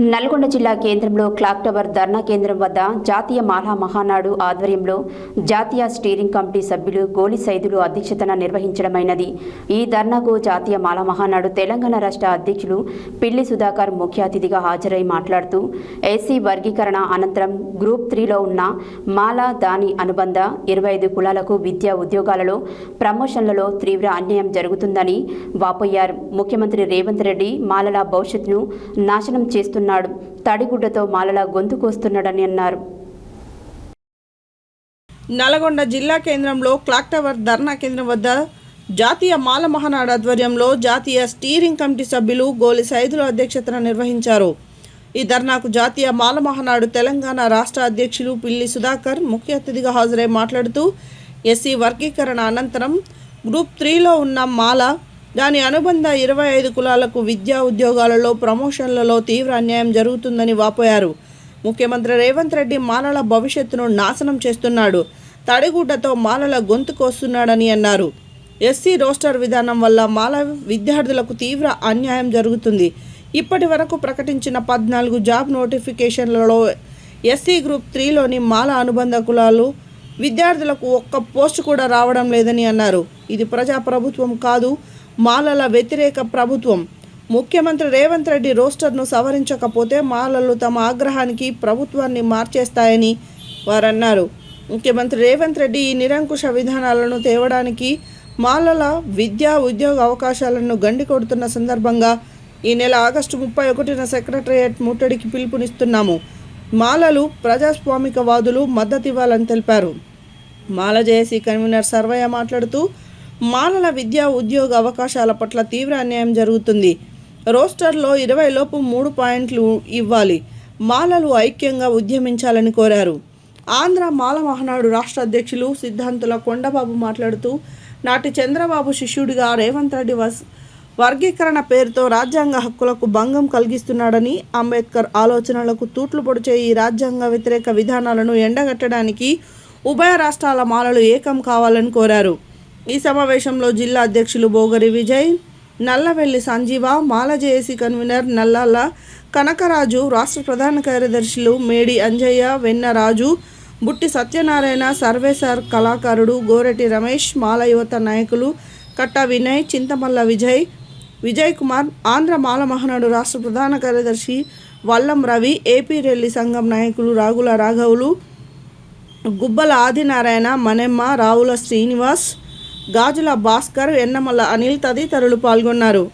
నల్గొండ జిల్లా కేంద్రంలో clock tower ధర్నా కేంద్రం వద్ద జాతీయ మాలా మహానాడు ఆధ్వర్యంలో జాతీయ స్టీరింగ్ కమిటీ సభ్యులు గోలి సైదులు అధ్యక్షతన నిర్వహించడమైనది. ఈ ధర్నాకు జాతీయ మాలా మహానాడు తెలంగాణ రాష్ట్ర అధ్యక్షులు పిల్లి సుధాకర్ ముఖ్య అతిథిగా హాజరై మాట్లాడుతూ ఎస్సీ వర్గీకరణ అనంతరం గ్రూప్ 3లో ఉన్న మాలా దాని అనుబంధ 25 కులాలకు విద్యా ఉద్యోగాలలో ప్రమోషన్లలో తీవ్ర అన్యాయం జరుగుతుందని వాపోయారు. ముఖ్యమంత్రి రేవంత్ రెడ్డి మాలల భవిష్యత్తును నాశనం చేస్తున్నారు, తడిగుడ్డతో మాలల గొంతు కోస్తున్నాడని అన్నారు. నల్గొండ జిల్లా కేంద్రంలో క్లాక్ టవర్ ధర్నా కేంద్రం వద్ద జాతీయ మాల మహానాడు ఆధ్వర్యంలో జాతీయ స్టీరింగ్ కమిటీ సభ్యులు గోలి సైదుల అధ్యక్షతన నిర్వహించారు. ఈ ధర్నాకు జాతీయ మాల మహానాడు తెలంగాణ రాష్ట్ర అధ్యక్షులు పిల్లి సుధాకర్ ముఖ్య అతిథిగా హాజరై మాట్లాడుతూ ఎస్సీ వర్గీకరణ అనంతరం గ్రూప్ 3లో ఉన్న మాల దాని అనుబంధ 25 కులాలకు విద్యా ఉద్యోగాలలో ప్రమోషన్లలో తీవ్ర అన్యాయం జరుగుతుందని వాపోయారు. ముఖ్యమంత్రి రేవంత్ రెడ్డి మాలల భవిష్యత్తును నాశనం చేస్తున్నాడు, తడిగుడ్డతో మాలల గొంతు కోస్తున్నాడని అన్నారు. ఎస్సీ రోస్టర్ విధానం వల్ల మాల విద్యార్థులకు తీవ్ర అన్యాయం జరుగుతుంది. ఇప్పటి వరకు ప్రకటించిన 14 జాబ్ నోటిఫికేషన్లలో ఎస్సీ గ్రూప్ 3లోని మాల అనుబంధ కులాలు విద్యార్థులకు ఒక్క పోస్టు కూడా రావడం లేదని అన్నారు. ఇది ప్రజాప్రభుత్వం కాదు, మాలల వ్యతిరేక ప్రభుత్వం. ముఖ్యమంత్రి రేవంత్ రెడ్డి రోస్టర్ను సవరించకపోతే మాలలు తమ ఆగ్రహానికి ప్రభుత్వాన్ని మార్చేస్తాయని వారన్నారు. ముఖ్యమంత్రి రేవంత్ రెడ్డి ఈ నిరంకుశ విధానాలను తేవడానికి మాలల విద్యా ఉద్యోగ అవకాశాలను గండి కొడుతున్న సందర్భంగా ఈ నెల ఆగస్టు 31న సెక్రటరియట్ ముట్టడికి పిలుపునిస్తున్నాము. మాలలు ప్రజాస్వామికవాదులు మద్దతు ఇవ్వాలని తెలిపారు. మాల జేఏసీ కన్వీనర్ సర్వయ్య మాట్లాడుతూ మాలల విద్యా ఉద్యోగ అవకాశాల పట్ల తీవ్ర అన్యాయం జరుగుతుంది. రోస్టర్లో 20 లోపు 3 పాయింట్లు ఇవ్వాలి. మాలలు ఐక్యంగా ఉద్యమించాలని కోరారు. ఆంధ్ర మాల మహానాడు రాష్ట్ర అధ్యక్షులు సిద్ధాంతుల కొండబాబు మాట్లాడుతూ నాటి చంద్రబాబు శిష్యుడిగా రేవంత్ రెడ్డి వర్గీకరణ పేరుతో రాజ్యాంగ హక్కులకు భంగం కలిగిస్తున్నాడని, అంబేద్కర్ ఆలోచనలకు తూట్లు పొడిచే ఈ రాజ్యాంగ వ్యతిరేక విధానాలను ఎండగట్టడానికి ఉభయ రాష్ట్రాల మాలలు ఏకం కావాలని కోరారు. ఈ సమావేశంలో జిల్లా అధ్యక్షులు బోగరి విజయ్, నల్లవెల్లి సంజీవ, మాల జేఏసీ కన్వీనర్ నల్లాల కనకరాజు, రాష్ట్ర ప్రధాన కార్యదర్శులు మేడి అంజయ్య, వెన్నరాజు, బుట్టి సత్యనారాయణ, సర్వేసర్ కళాకారుడు గోరెటి రమేష్, మాల యువత నాయకులు కట్ట వినయ్, చింతమల్ల విజయ్ కుమార్, ఆంధ్ర మాల మహానాడు రాష్ట్ర ప్రధాన కార్యదర్శి వల్లం రవి, ఏపీ రెల్లి సంఘం నాయకులు రాగుల రాఘవులు, గుబ్బల ఆదినారాయణ, మನೆమ్మ, రావుల శ్రీనివాస్, గాజుల భాస్కర్, ఎన్నమల్ల అనిల్ తదితరులు పాల్గొన్నారు.